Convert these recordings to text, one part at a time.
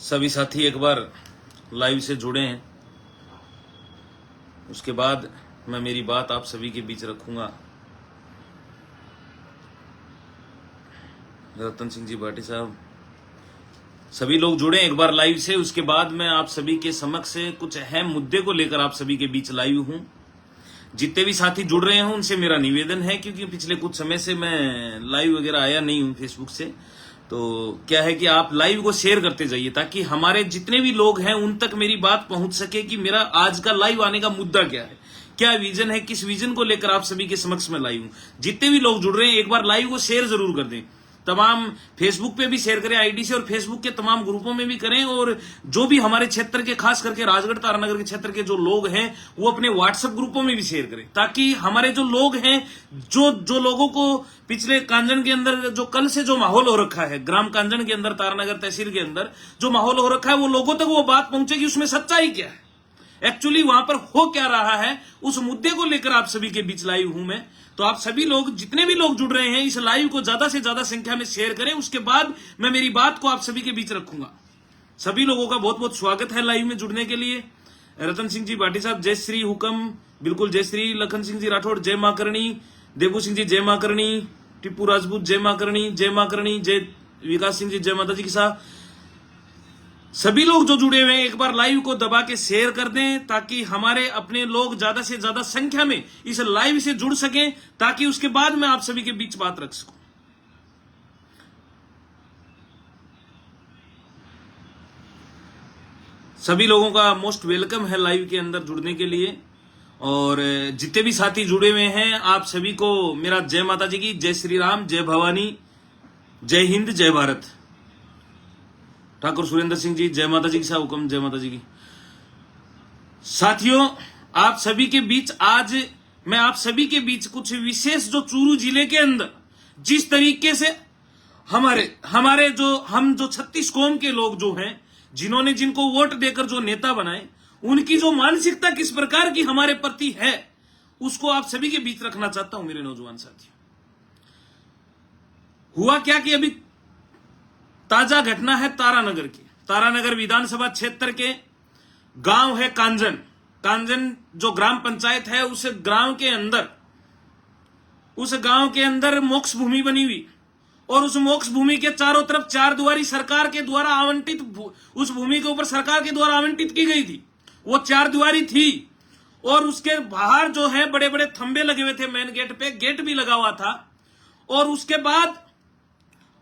सभी साथी एक बार लाइव से जुड़े हैं, उसके बाद मैं मेरी बात आप सभी के बीच रखूंगा। रतन सिंह जी भाटी साहब, सभी लोग जुड़े एक बार लाइव से, उसके बाद मैं आप सभी के समक्ष कुछ अहम मुद्दे को लेकर आप सभी के बीच लाइव हूं। जितने भी साथी जुड़ रहे हैं उनसे मेरा निवेदन है, क्योंकि पिछले कुछ समय से मैं लाइव वगैरह आया नहीं हूं फेसबुक से, तो क्या है कि आप लाइव को शेयर करते जाइए ताकि हमारे जितने भी लोग हैं उन तक मेरी बात पहुंच सके कि मेरा आज का लाइव आने का मुद्दा क्या है, क्या विजन है, किस विजन को लेकर आप सभी के समक्ष में लाइव हूं। जितने भी लोग जुड़ रहे हैं एक बार लाइव को शेयर जरूर कर दें, तमाम फेसबुक पे भी शेयर करें आईडी से, और फेसबुक के तमाम ग्रुपों में भी करें, और जो भी हमारे क्षेत्र के खास करके राजगढ़ तारानगर के क्षेत्र के जो लोग हैं वो अपने व्हाट्सएप ग्रुपों में भी शेयर करें, ताकि हमारे जो लोग हैं, जो लोगों को पिछले कांजन के अंदर जो कल से जो माहौल हो रखा है, ग्राम कांजन के अंदर तारानगर तहसील के अंदर जो माहौल हो रखा है, वो लोगों तक वो बात पहुंचेगी उसमें सच्चाई क्या है, एक्चुअली वहां पर हो क्या रहा है, उस मुद्दे को लेकर आप सभी के बीच लाइव हूं मैं। तो आप सभी लोग, जितने भी लोग जुड़ रहे हैं, इस लाइव को ज्यादा से ज्यादा संख्या में शेयर करें, उसके बाद मैं मेरी बात को आप सभी के बीच रखूंगा। सभी लोगों का बहुत बहुत स्वागत है लाइव में जुड़ने के लिए। रतन सिंह जी भाटी साहब, जय श्री हुकम, बिल्कुल जय श्री। लखन सिंह जी राठौड़, जय मां करणी। देबू सिंह जी, जय मां करणी। टिप्पू राजपूत, जय मां करणी, जय मां करणी। जय विकास सिंह जी, जय माता जी की साहब। सभी लोग जो जुड़े हुए हैं एक बार लाइव को दबा के शेयर कर दें, ताकि हमारे अपने लोग ज्यादा से ज्यादा संख्या में इस लाइव से जुड़ सकें, ताकि उसके बाद मैं आप सभी के बीच बात रख सकूं। सभी लोगों का मोस्ट वेलकम है लाइव के अंदर जुड़ने के लिए, और जितने भी साथी जुड़े हुए हैं आप सभी को मेरा जय माता जी की, जय श्री राम, जय भवानी, जय हिंद, जय भारत। ठाकुर सुरेंद्र सिंह जी, जय माता जी की साहब, हुक्म, जय माता जी की। साथियों, आप सभी के बीच आज मैं आप सभी के बीच कुछ विशेष, जो चूरू जिले के अंदर जिस तरीके से हमारे जो 36 कौम के लोग जो हैं, जिनको वोट देकर जो नेता बनाए, उनकी जो मानसिकता किस प्रकार की हमारे प्रति है, उसको आप सभी के बीच रखना चाहता हूं मेरे नौजवान साथियों। हुआ क्या कि अभी ताजा घटना है तारानगर की। तारानगर विधानसभा क्षेत्र के गांव है कांजन जो ग्राम पंचायत है, उस गांव के अंदर मोक्ष भूमि बनी हुई, और उस मोक्ष भूमि के चारों तरफ चार दुआरी सरकार के द्वारा आवंटित, उस भूमि के ऊपर सरकार के द्वारा आवंटित की गई थी, वो चार दुआरी थी, और उसके बाहर जो है बड़े बड़े थंबे लगे हुए थे, मेन गेट पे गेट भी लगा हुआ था। और उसके बाद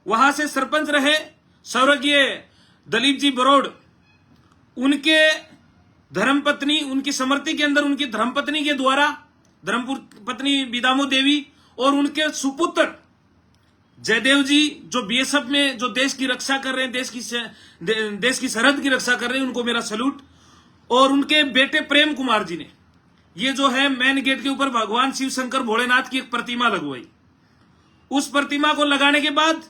वहां से सरपंच रहे स्वर्गीय दलीप जी बरोड़, उनके धर्मपत्नी, उनकी समृद्धि के अंदर उनकी धर्मपत्नी के द्वारा, धर्मपत्नी बिदामो देवी, और उनके सुपुत्र जयदेव जी, जो बीएसएफ में जो देश की रक्षा कर रहे हैं, देश की सरहद की रक्षा कर रहे हैं, उनको मेरा सैल्यूट। और उनके बेटे प्रेम कुमार जी ने ये जो है मेन गेट के ऊपर भगवान शिव शंकर भोलेनाथ की एक प्रतिमा लगवाई। उस प्रतिमा को लगाने के बाद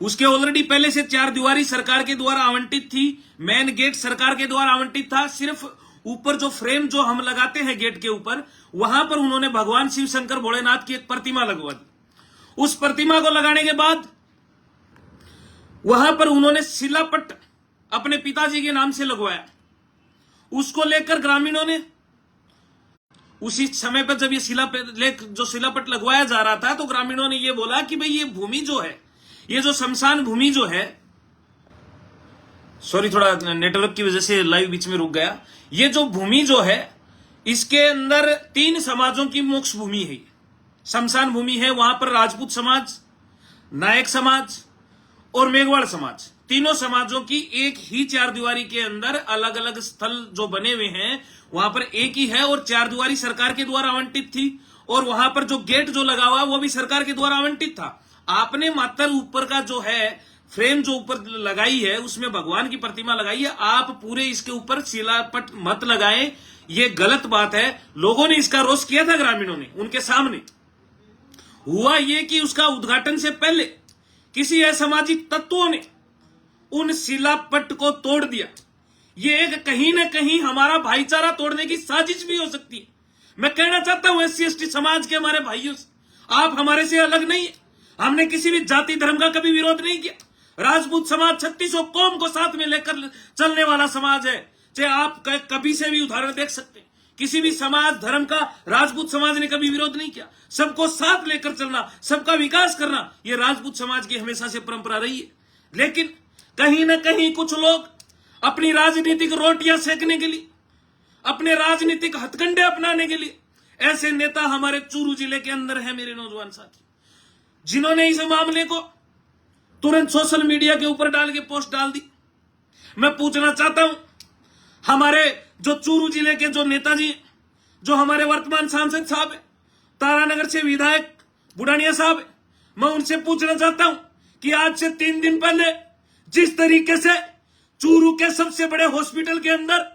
उसके ऑलरेडी पहले से चार दीवारी सरकार के द्वारा आवंटित थी, मेन गेट सरकार के द्वारा आवंटित था, सिर्फ ऊपर जो फ्रेम जो हम लगाते हैं गेट के ऊपर, वहां पर उन्होंने भगवान शिव शंकर भोलेनाथ की एक प्रतिमा लगवा दी। उस प्रतिमा को लगाने के बाद वहां पर उन्होंने शिलापट अपने पिताजी के नाम से लगवाया। उसको लेकर ग्रामीणों ने, उसी समय पर जब ये शिलापट लगवाया जा रहा था, तो ग्रामीणों ने ये बोला कि भाई ये भूमि जो है, ये जो शमशान भूमि जो है, सॉरी थोड़ा नेटवर्क की वजह से लाइव बीच में रुक गया, ये जो भूमि जो है इसके अंदर 3 समाजों की मोक्ष भूमि है, शमशान भूमि है। वहां पर राजपूत समाज, नायक समाज और मेघवाड़ समाज, तीनों समाजों की एक ही चार दीवारी के अंदर अलग अलग स्थल जो बने हुए हैं, वहां पर एक ही है, और चार दीवारी सरकार के द्वारा आवंटित थी, और वहां पर जो गेट जो लगा हुआ वो भी सरकार के द्वारा आवंटित था। आपने मात्र ऊपर का जो है फ्रेम जो ऊपर लगाई है उसमें भगवान की प्रतिमा लगाई है, आप पूरे इसके ऊपर शिलापट मत लगाएं, ये गलत बात है। लोगों ने इसका रोष किया था, ग्रामीणों ने, उनके सामने। हुआ ये कि उसका उद्घाटन से पहले किसी असामाजिक तत्वों ने उन शिलापट को तोड़ दिया। ये एक कहीं ना कहीं हमारा भाईचारा तोड़ने की साजिश भी हो सकती है। मैं कहना चाहता हूं SC ST समाज के हमारे भाइयों से, आप हमारे से अलग नहीं है। हमने किसी भी जाति धर्म का कभी विरोध नहीं किया। राजपूत समाज 3600 कौम को साथ में लेकर चलने वाला समाज है। चाहे आप कभी से भी उदाहरण देख सकते हैं, किसी भी समाज धर्म का राजपूत समाज ने कभी विरोध नहीं किया। सबको साथ लेकर चलना, सबका विकास करना, यह राजपूत समाज की हमेशा से परंपरा रही है। लेकिन कहीं ना कहीं कुछ लोग अपनी राजनीतिक रोटियां सेकने के लिए, अपने राजनीतिक हथकंडे अपनाने के लिए ऐसे नेता हमारे चूरू जिले के अंदर है मेरे नौजवान साथी, जिन्होंने इस मामले को तुरंत सोशल मीडिया के ऊपर डाल के पोस्ट डाल दी। मैं पूछना चाहता हूं, हमारे जो चूरू जिले के जो नेताजी, जो हमारे वर्तमान सांसद साहब है, तारानगर से विधायक बुढ़ानिया साहब है, मैं उनसे पूछना चाहता हूं कि आज से 3 दिन पहले जिस तरीके से चूरू के सबसे बड़े हॉस्पिटल के अंदर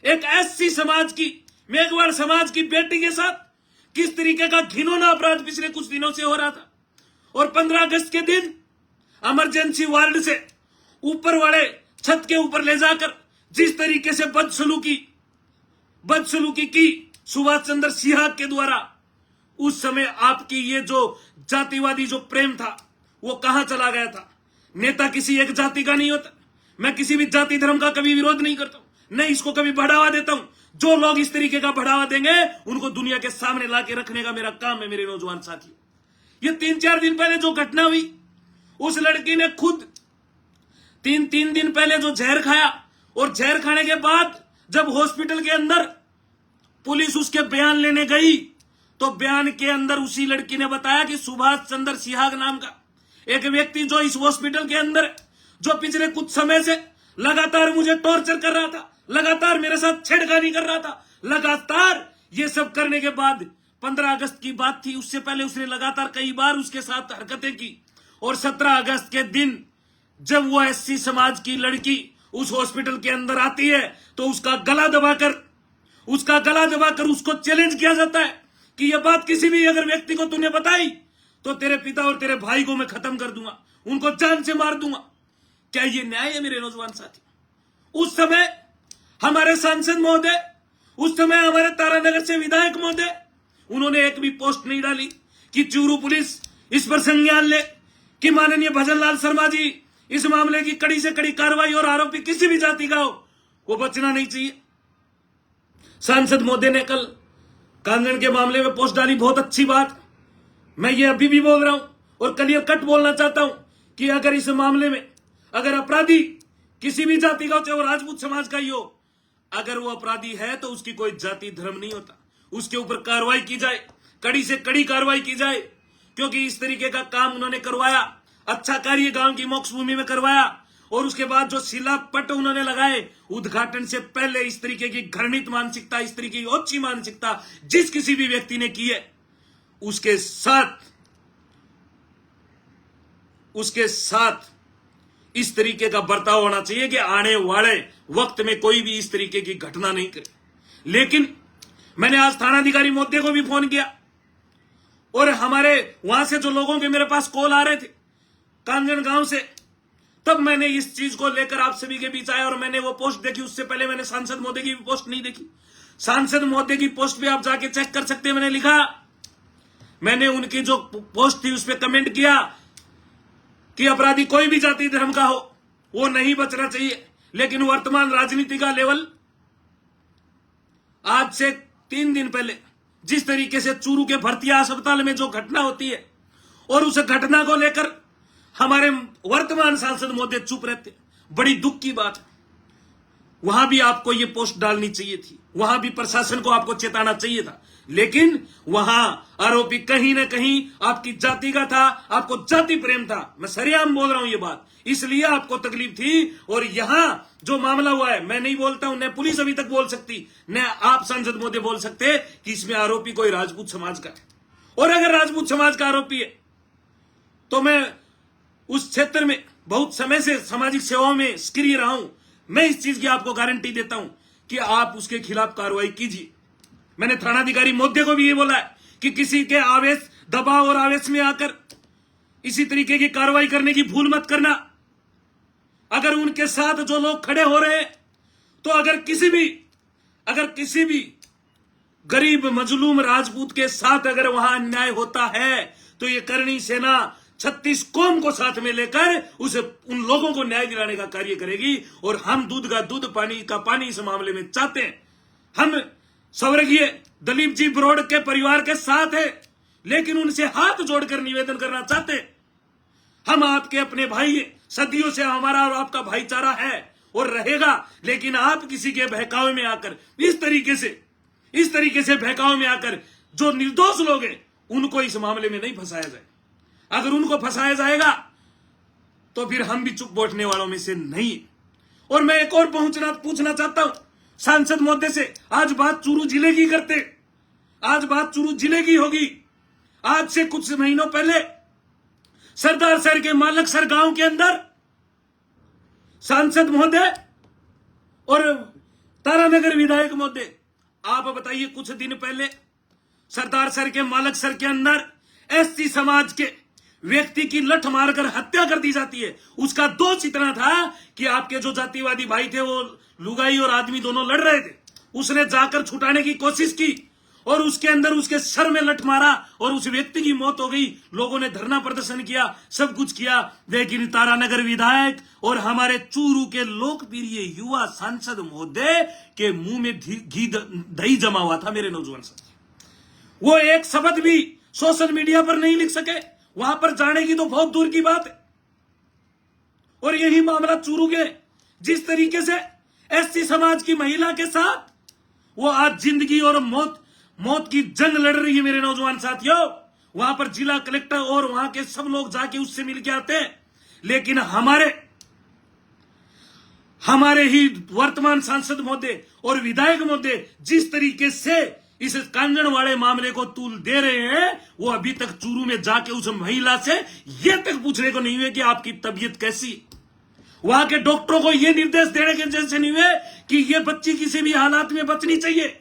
एक एससी समाज की, मेघवाड़ समाज की बेटी के साथ किस तरीके का घिनौना अपराध पिछले कुछ दिनों से हो रहा था, और 15 अगस्त के दिन इमरजेंसी वार्ड से ऊपर वाले छत के ऊपर ले जाकर जिस तरीके से बदसलूकी की सुभाष चंद्र सिहाग के द्वारा, उस समय आपकी ये जो जातिवादी जो प्रेम था वो कहां चला गया था। नेता किसी एक जाति का नहीं होता। मैं किसी भी जाति धर्म का कभी विरोध नहीं करता हूं, नहीं इसको कभी बढ़ावा देता हूं। जो लोग इस तरीके का बढ़ावा देंगे उनको दुनिया के सामने लाके रखने का मेरा काम है मेरे नौजवान साथियों। ये 3-4 दिन पहले जो घटना हुई, उस लड़की ने खुद 3 दिन पहले जो जहर खाया, और जहर खाने के बाद जब हॉस्पिटल के अंदर पुलिस उसके बयान लेने गई, तो बयान के अंदर उसी लड़की ने बताया कि सुभाष चंद्र सिहाग नाम का एक व्यक्ति जो इस हॉस्पिटल के अंदर, जो पिछले कुछ समय से लगातार मुझे टॉर्चर कर रहा था, लगातार मेरे साथ छेड़खानी कर रहा था, लगातार ये सब करने के बाद 15 अगस्त की बात थी, उससे पहले उसने लगातार कई बार उसके साथ हरकतें की। और 17 अगस्त के दिन जब वो एससी समाज की लड़की उस हॉस्पिटल के अंदर आती है, तो उसका गला दबाकर उसको चैलेंज किया जाता है कि यह बात किसी भी अगर व्यक्ति को तूने बताई तो तेरे पिता और तेरे भाई को मैं खत्म कर दूंगा, उनको जान से मार दूंगा। क्या ये न्याय है मेरे नौजवान साथी? उस समय हमारे सांसद महोदय, उस समय हमारे तारानगर से विधायक महोदय, उन्होंने एक भी पोस्ट नहीं डाली कि चूरू पुलिस इस पर संज्ञान ले, कि माननीय भजनलाल शर्मा जी इस मामले की कड़ी से कड़ी कार्रवाई, और आरोपी किसी भी जाति का हो वो बचना नहीं चाहिए। सांसद महोदय ने कल कांगड़ के मामले में पोस्ट डाली, बहुत अच्छी बात। मैं ये अभी भी बोल रहा हूं और क्लियर कट बोलना चाहता हूं कि अगर इस मामले में अगर अपराधी किसी भी जाति का हो, चाहे वो राजपूत समाज का ही हो, अगर वो अपराधी है तो उसकी कोई जाति धर्म नहीं होता, उसके ऊपर कार्रवाई की जाए, कड़ी से कड़ी कार्रवाई की जाए, क्योंकि इस तरीके का काम उन्होंने करवाया, अच्छा कार्य गांव की मोक्ष भूमि में करवाया, और उसके बाद जो शिलापट उन्होंने लगाए, उद्घाटन से पहले इस तरीके की घृणित मानसिकता, इस तरीके की ओछी मानसिकता जिस किसी भी व्यक्ति ने की है, उसके साथ इस तरीके का बर्ताव होना चाहिए कि आने वाले वक्त में कोई भी इस तरीके की घटना नहीं करे। लेकिन मैंने आज थानाधिकारी महोदय को भी फोन किया, और हमारे वहां से जो लोगों के मेरे पास कॉल आ रहे थे कांगड़ गांव से, तब मैंने इस चीज को लेकर आप सभी के बीच आया और मैंने वो पोस्ट देखी। उससे पहले मैंने सांसद महोदय की भी पोस्ट नहीं देखी। सांसद महोदय की पोस्ट भी आप जाके चेक कर सकते हैं। मैंने लिखा, मैंने उनकी जो पोस्ट थी उस पर कमेंट किया कि अपराधी कोई भी जाति धर्म का हो वो नहीं बचना चाहिए। लेकिन वर्तमान राजनीति का लेवल, आज से 3 दिन पहले जिस तरीके से चूरू के भर्तिया अस्पताल में जो घटना होती है, और उस घटना को लेकर हमारे वर्तमान सांसद महोदय चुप रहते, बड़ी दुख की बात है। वहां भी आपको ये पोस्ट डालनी चाहिए थी, वहां भी प्रशासन को आपको चेताना चाहिए था, लेकिन वहां आरोपी कहीं ना कहीं आपकी जाति का था, आपको जाति प्रेम था। मैं सरेआम बोल रहा हूं ये बात, इसलिए आपको तकलीफ थी। और यहां जो मामला हुआ है, मैं नहीं बोलता हूं, न पुलिस अभी तक बोल सकती, न आप सांसद महोदय बोल सकते कि इसमें आरोपी कोई राजपूत समाज का है। और अगर राजपूत समाज का आरोपी है तो मैं उस क्षेत्र में बहुत समय से सामाजिक सेवाओं में सक्रिय रहा हूं, मैं इस चीज की आपको गारंटी देता हूं कि आप उसके खिलाफ कार्रवाई कीजिए। मैंने थानाधिकारी महोदय को भी ये बोला है कि किसी के आवेश, दबाव और आवेश में आकर इसी तरीके की कार्रवाई करने की भूल मत करना। अगर उनके साथ जो लोग खड़े हो रहे हैं, तो अगर किसी भी गरीब मजलूम राजपूत के साथ अगर वहां अन्याय होता है, तो ये करणी सेना 36 कौम को साथ में लेकर उन लोगों को न्याय दिलाने का कार्य करेगी। और हम दूध का दूध, पानी का पानी इस मामले में चाहते हैं। हम स्वर्गीय दलीप जी ब्रोड के परिवार के साथ है, लेकिन उनसे हाथ जोड़कर निवेदन करना चाहते हैं, हम आपके अपने भाई हैं। सदियों से हमारा और आपका भाईचारा है और रहेगा, लेकिन आप किसी के बहकावे में आकर इस तरीके से बहकावे में आकर जो निर्दोष लोग हैं उनको इस मामले में नहीं फंसाया जाए। अगर उनको फंसाया जाएगा तो फिर हम भी चुप बैठने वालों में से नहीं। और मैं एक और पूछना चाहता हूं सांसद महोदय से, आज बात चूरू जिले की करते, आज बात चूरू जिले की होगी। आज से कुछ महीनों पहले सरदार सर के मालक सर गांव के अंदर सांसद महोदय और तारानगर विधायक महोदय, आप बताइए, कुछ दिन पहले सरदार सर के मालक सर के अंदर एससी समाज के व्यक्ति की लठ मारकर हत्या कर दी जाती है। उसका दोष इतना था कि आपके जो जातिवादी भाई थे वो लुगाई और आदमी दोनों लड़ रहे थे, उसने जाकर छुटाने की कोशिश की और उसके अंदर उसके सर में लठ मारा और उस व्यक्ति की मौत हो गई। लोगों ने धरना प्रदर्शन किया, सब कुछ किया, लेकिन तारानगर विधायक और हमारे चूरू के लोकप्रिय युवा सांसद महोदय के मुंह में घी दही जमा हुआ था। मेरे नौजवान साथी, वो एक शब्द भी सोशल मीडिया पर नहीं लिख सके, वहां पर जाने की तो बहुत दूर की बात है। और यही मामला चूरू के, जिस तरीके से एससी समाज की महिला के साथ वो आज जिंदगी और मौत की जंग लड़ रही है। मेरे नौजवान साथियों, वहां पर जिला कलेक्टर और वहां के सब लोग जाके उससे मिलके आते हैं, लेकिन हमारे ही वर्तमान सांसद महोदय और विधायक महोदय जिस तरीके से इस कांगड़वाड़े मामले को तूल दे रहे हैं, वो अभी तक चूरू में जाके उस महिला से ये तक पूछने को नहीं हुए कि आपकी तबीयत कैसी। वहां के डॉक्टरों को ये निर्देश देने के जैसे नहीं हुए कि ये बच्ची किसी भी हालात में बचनी चाहिए।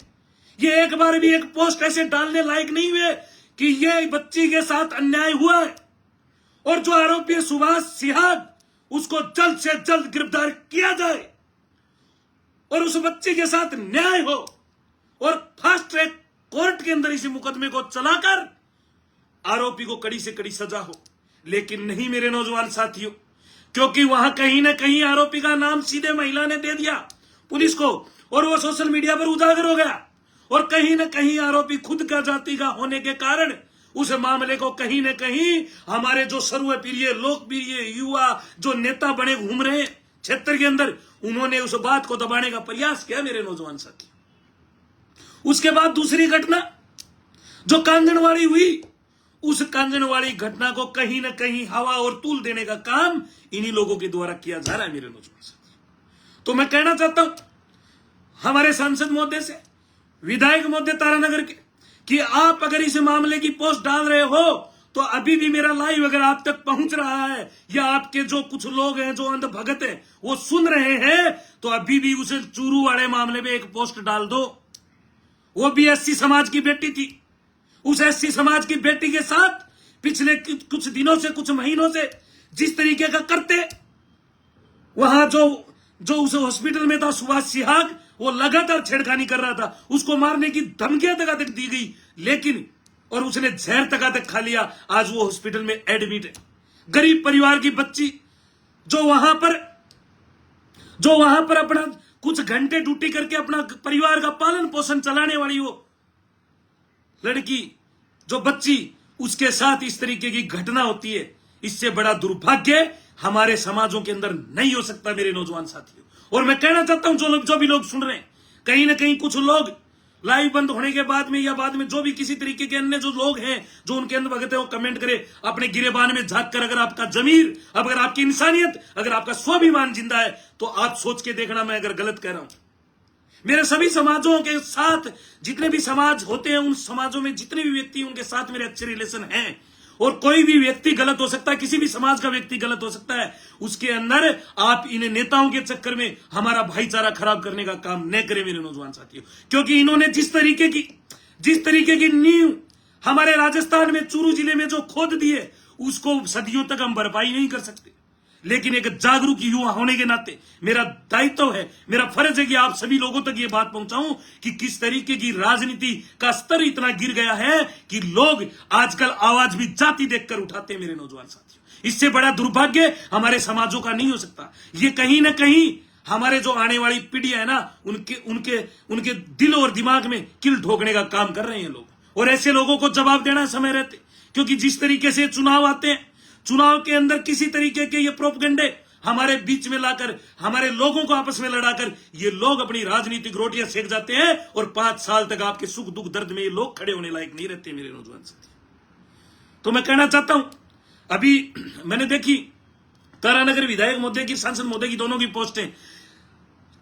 ये एक बार भी एक पोस्ट ऐसे डालने लायक नहीं हुए कि ये बच्ची के साथ अन्याय हुआ है। और जो आरोपी है सुभाष सिहाग, उसको जल्द से जल्द गिरफ्तार किया जाए और उस बच्ची के साथ न्याय हो और फास्ट ट्रैक कोर्ट के अंदर इस मुकदमे को चलाकर आरोपी को कड़ी से कड़ी सजा हो। लेकिन नहीं मेरे नौजवान साथियों, क्योंकि वहां कहीं ना कहीं आरोपी का नाम सीधे महिला ने दे दिया पुलिस को और वो सोशल मीडिया पर उजागर हो गया। और कहीं ना कहीं आरोपी खुद का जाति का होने के कारण उस मामले को कहीं ना कहीं हमारे जो सर्वप्रिय लोकप्रिय युवा जो नेता बने घूम रहे क्षेत्र के अंदर, उन्होंने उस बात को दबाने का प्रयास किया। मेरे नौजवान साथी, उसके बाद दूसरी घटना जो कांगड़वाड़ी हुई, उस कांगड़वाड़ी घटना को कहीं ना कहीं हवा और तूल देने का काम इन्हीं लोगों के द्वारा किया जा रहा है। मेरे नौजवान साथी, तो मैं कहना चाहता हूं हमारे सांसद महोदय से, विधायक महोदय तारानगर के, कि आप अगर इस मामले की पोस्ट डाल रहे हो तो अभी भी मेरा लाइव अगर आप तक पहुंच रहा है या आपके जो कुछ लोग हैं जो अंध भगत है वो सुन रहे हैं, तो अभी भी उसे चूरू वाले मामले में एक पोस्ट डाल दो। वो भी एससी समाज की बेटी थी। उस एससी समाज की बेटी के साथ पिछले कुछ दिनों से, कुछ महीनों से जिस तरीके का करते, वहां जो उस हॉस्पिटल में था सुभाष सिहाग, वो लगातार छेड़खानी कर रहा था, उसको मारने की धमकियां तक दी गई, लेकिन और उसने जहर तक खा लिया। आज वो हॉस्पिटल में एडमिट है। गरीब परिवार की बच्ची जो वहां पर अपना कुछ घंटे ड्यूटी करके अपना परिवार का पालन पोषण चलाने वाली वो लड़की, जो बच्ची, उसके साथ इस तरीके की घटना होती है, इससे बड़ा दुर्भाग्य हमारे समाजों के अंदर नहीं हो सकता। मेरे नौजवान साथियों, और मैं कहना चाहता हूं जो भी लोग सुन रहे हैं, कहीं ना कहीं कुछ लोग लाइव बंद होने के बाद में या बाद में जो भी किसी तरीके के अन्य जो लोग हैं जो उनके अंदर भगत है, वो कमेंट करे अपने गिरेबान में झांक कर। अगर आपका जमीर, अगर आपकी इंसानियत, अगर आपका स्वाभिमान जिंदा है तो आप सोच के देखना मैं अगर गलत कह रहा हूं। मेरे सभी समाजों के साथ जितने भी समाज होते हैं, उन समाजों में जितने भी व्यक्ति, उनके साथ मेरे अच्छे रिलेशन हैं। और कोई भी व्यक्ति गलत हो सकता है, किसी भी समाज का व्यक्ति गलत हो सकता है, उसके अंदर आप इन नेताओं के चक्कर में हमारा भाईचारा खराब करने का काम न करें मेरे नौजवान साथियों। क्योंकि इन्होंने जिस तरीके की नींव हमारे राजस्थान में चूरू जिले में जो खोद दी है, उसको सदियों तक हम भरपाई नहीं कर सकते। लेकिन एक जागरूक युवा होने के नाते मेरा दायित्व है, मेरा फर्ज है कि आप सभी लोगों तक ये बात पहुंचाऊं कि किस तरीके की राजनीति का स्तर इतना गिर गया है कि लोग आजकल आवाज भी जाति देखकर उठाते हैं। मेरे नौजवान साथियों, इससे बड़ा दुर्भाग्य हमारे समाजों का नहीं हो सकता। ये कहीं ना कहीं हमारे जो आने वाली पीढ़ी है ना, उनके दिल और दिमाग में किल ठोकने का काम कर रहे हैं लोग, और ऐसे लोगों को जवाब देना समय रहते। क्योंकि जिस तरीके से चुनाव आते हैं, चुनाव के अंदर किसी तरीके के ये प्रोपगेंडे हमारे बीच में लाकर हमारे लोगों को आपस में लड़ाकर ये लोग अपनी राजनीतिक रोटियां सेक जाते हैं, और 5 साल तक आपके सुख दुख दर्द में ये लोग खड़े होने लायक नहीं रहते। मेरे नौजवान साथी, तो मैं कहना चाहता हूं, अभी मैंने देखी तारानगर विधायक महोदय की, सांसद महोदय की, दोनों की पोस्टें।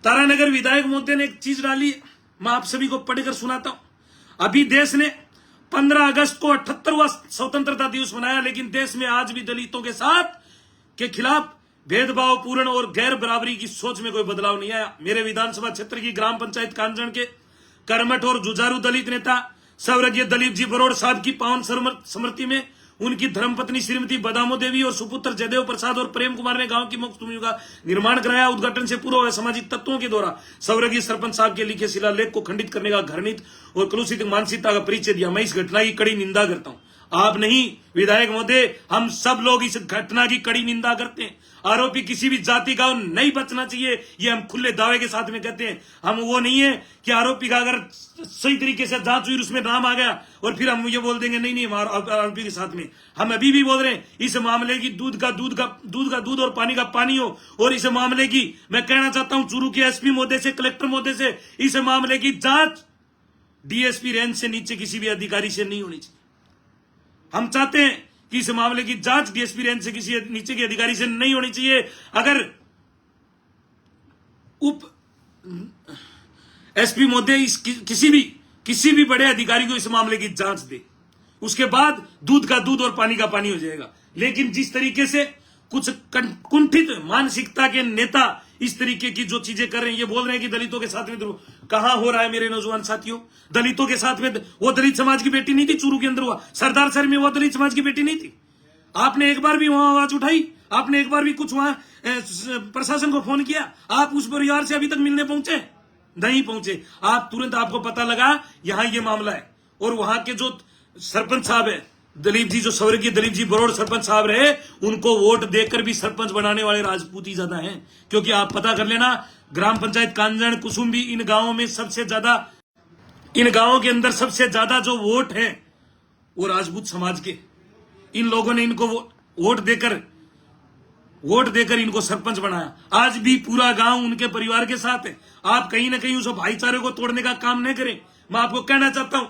तारानगर विधायक महोदय ने एक चीज डाली, मैं आप सभी को पढ़कर सुनाता हूं। अभी देश ने 15 अगस्त को 78वां स्वतंत्रता दिवस मनाया, लेकिन देश में आज भी दलितों के साथ के खिलाफ भेदभाव पूर्ण और गैर बराबरी की सोच में कोई बदलाव नहीं आया। मेरे विधानसभा क्षेत्र की ग्राम पंचायत कांजण के कर्मठ और जुझारू दलित नेता स्वर्गीय दलीप जी बरोड़ साहब की पावन स्मृति में उनकी धर्मपत्नी श्रीमती बदामो देवी और सुपुत्र जयदेव प्रसाद और प्रेम कुमार ने गांव की मुक्त भूमि का निर्माण कराया। उद्घाटन से पूर्व असामाजिक तत्वों के द्वारा स्वर्गीय सरपंच साहब के लिखे शिलालेख को खंडित करने का घृणित और कलुषित मानसिकता का परिचय दिया। मैं इस घटना की कड़ी निंदा करता हूं। आप नहीं विधायक महोदय, हम सब लोग इस घटना की कड़ी निंदा करते हैं। आरोपी किसी भी जाति का नहीं बचना चाहिए, ये हम खुले दावे के साथ में कहते हैं। हम वो नहीं है कि आरोपी का अगर सही तरीके से जांच हुई, उसमें नाम आ गया और फिर हम ये बोल देंगे नहीं आरोपी के साथ में। हम अभी भी बोल रहे हैं इस मामले की दूध का दूध और पानी का पानी हो। और इस मामले की मैं कहना चाहता हूं चूरू के एसपी महोदय से, कलेक्टर महोदय से, इस मामले की जांच डीएसपी रेंज से नीचे किसी भी अधिकारी से नहीं होनी चाहिए। हम चाहते हैं कि इस मामले की जांच डीएसपी रेंज से किसी नीचे के अधिकारी से नहीं होनी चाहिए। अगर उप एसपी महोदय किसी भी बड़े अधिकारी को इस मामले की जांच दे, उसके बाद दूध का दूध और पानी का पानी हो जाएगा। लेकिन जिस तरीके से कुछ कुंठित मानसिकता के नेता इस तरीके की जो चीजें कर रहे हैं, ये बोल रहे हैं कि दलितों के साथ में कहां हो रहा है मेरे नौजवान साथियों। दलितों के साथ में वो दलित समाज की बेटी नहीं थी चूरू के अंदर हुआ, सरदार सर में वो दलित समाज की बेटी नहीं थी। आपने एक बार भी वहां आवाज उठाई? आपने एक बार भी कुछ वहां प्रशासन को फोन किया? आप उस परिवार से अभी तक मिलने पहुंचे? नहीं पहुंचे। आप तुरंत, आपको पता लगा यहां ये मामला है, और वहां के जो सरपंच साहब है दलीप जी, जो स्वर्गीय दलीप जी बरोड़ सरपंच साहब रहे, उनको वोट देकर भी सरपंच बनाने वाले राजपूत ही ज्यादा हैं। क्योंकि आप पता कर लेना, ग्राम पंचायत कांजण, कुसुम्बी, इन गांवों में सबसे ज्यादा, इन गांवों के अंदर सबसे ज्यादा जो वोट है वो राजपूत समाज के। इन लोगों ने इनको वोट देकर इनको सरपंच बनाया। आज भी पूरा गांव उनके परिवार के साथ है। आप कहीं ना कहीं उस भाईचारे को तोड़ने का काम नहीं करें। मैं आपको कहना चाहता हूं,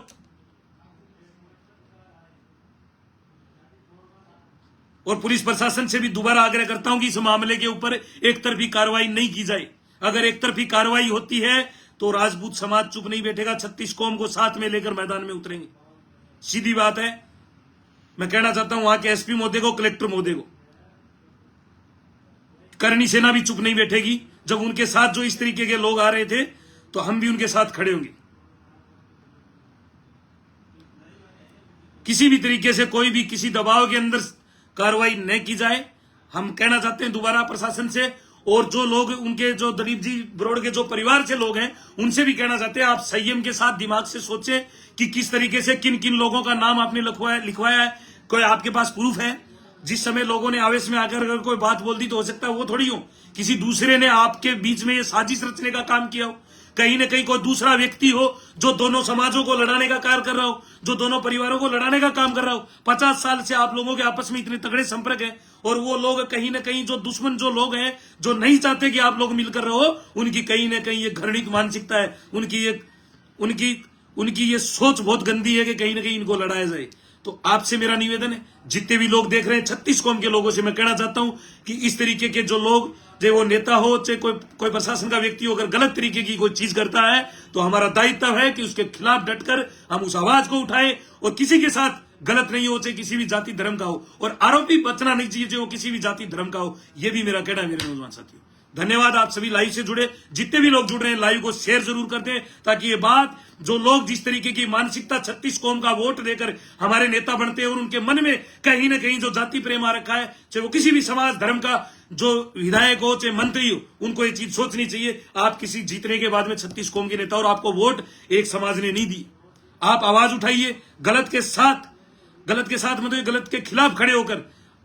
और पुलिस प्रशासन से भी दोबारा आग्रह करता हूं कि इस मामले के ऊपर एक तरफी कार्रवाई नहीं की जाए। अगर एक तरफी कार्रवाई होती है तो राजपूत समाज चुप नहीं बैठेगा, 36 कौम को साथ में लेकर मैदान में उतरेंगे। सीधी बात है। मैं कहना चाहता हूं वहां के एसपी महोदय को, कलेक्टर महोदय को, करनी सेना भी चुप नहीं बैठेगी। जब उनके साथ जो इस तरीके के लोग आ रहे थे तो हम भी उनके साथ खड़े होंगे। किसी भी तरीके से कोई भी किसी दबाव के अंदर कार्रवाई न की जाए। हम कहना चाहते हैं दोबारा प्रशासन से, और जो लोग उनके, जो दलीप जी बरोड़ के जो परिवार से लोग हैं, उनसे भी कहना चाहते हैं आप संयम के साथ दिमाग से सोचें कि किस तरीके से किन किन लोगों का नाम आपने लिखवाया है। कोई आपके पास प्रूफ है? जिस समय लोगों ने आवेश में आकर अगर कोई बात बोल दी तो हो सकता है वो थोड़ी हो, किसी दूसरे ने आपके बीच में ये साजिश रचने का काम किया हो। कहीं ना कहीं कोई दूसरा व्यक्ति हो जो दोनों समाजों को लड़ाने का कार्य कर रहा हो, जो दोनों परिवारों को लड़ाने का काम कर रहा हो। 50 साल से आप लोगों के आपस में इतने तगड़े संपर्क है, और वो लोग कहीं ना कहीं जो दुश्मन जो लोग हैं, जो नहीं चाहते कि आप लोग मिलकर रहो, उनकी कहीं ना कहीं ये घृणित मानसिकता है। उनकी ये सोच बहुत गंदी है कि कहीं ना कहीं इनको लड़ाया जाए। तो आपसे मेरा निवेदन है, जितने भी लोग देख रहे हैं, 36 कौम के लोगों से मैं कहना चाहता हूं कि इस तरीके के जो लोग, चाहे वो नेता हो, चाहे कोई प्रशासन का व्यक्ति हो, अगर गलत तरीके की कोई चीज करता है तो हमारा दायित्व है कि उसके खिलाफ डटकर हम उस आवाज को उठाएं, और किसी के साथ गलत नहीं हो, चाहे किसी भी जाति धर्म का हो, और आरोपी बचना नहीं चाहिए चाहे वो किसी भी जाति धर्म का हो। यह भी मेरा कहना है मेरे नौजवान साथियों। धन्यवाद आप सभी लाइव से जुड़े, जितने भी लोग जुड़ रहे हैं लाइव को शेयर जरूर कर दें, ताकि ये बात, जो लोग जिस तरीके की मानसिकता 36 कौम का वोट देकर हमारे नेता बनते हैं और उनके मन में कहीं ना कहीं जो जाति प्रेम आ रखा है, चाहे वो किसी भी समाज धर्म का जो विधायक हो चाहे मंत्री हो, उनको ये चीज सोचनी चाहिए। आप किसी जीतने के बाद में 36 कौम के नेता और आपको वोट एक समाज ने नहीं दी, आप आवाज उठाइए गलत के साथ मतलब गलत के खिलाफ खड़े होकर,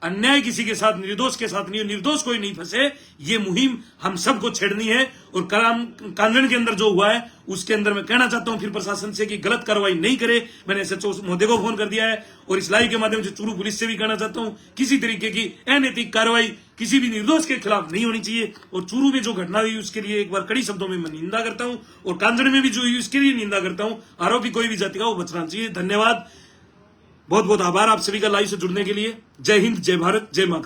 अन्याय किसी के साथ, निर्दोष के साथ नहीं, निर्दोष कोई नहीं फंसे, ये मुहिम हम सबको छेड़नी है। और कांगड़ के अंदर जो हुआ है उसके अंदर मैं कहना चाहता हूं फिर प्रशासन से कि गलत कार्रवाई नहीं करे। मैंने एसएचओ महोदय को फोन कर दिया है और इस लाइव के माध्यम से चूरू पुलिस से भी कहना चाहता हूं, किसी तरीके की अनैतिक कार्रवाई किसी भी निर्दोष के खिलाफ नहीं होनी चाहिए। और चूरू में जो घटना हुई उसके लिए एक बार कड़ी शब्दों में मैं निंदा करता हूं, और कांगड़ में भी जो हुई उसके लिए निंदा करता हूं। आरोपी कोई भी जाति का वो बचना चाहिए। धन्यवाद, बहुत बहुत आभार आप सभी का लाइव से जुड़ने के लिए। जय हिंद, जय भारत, जय मां।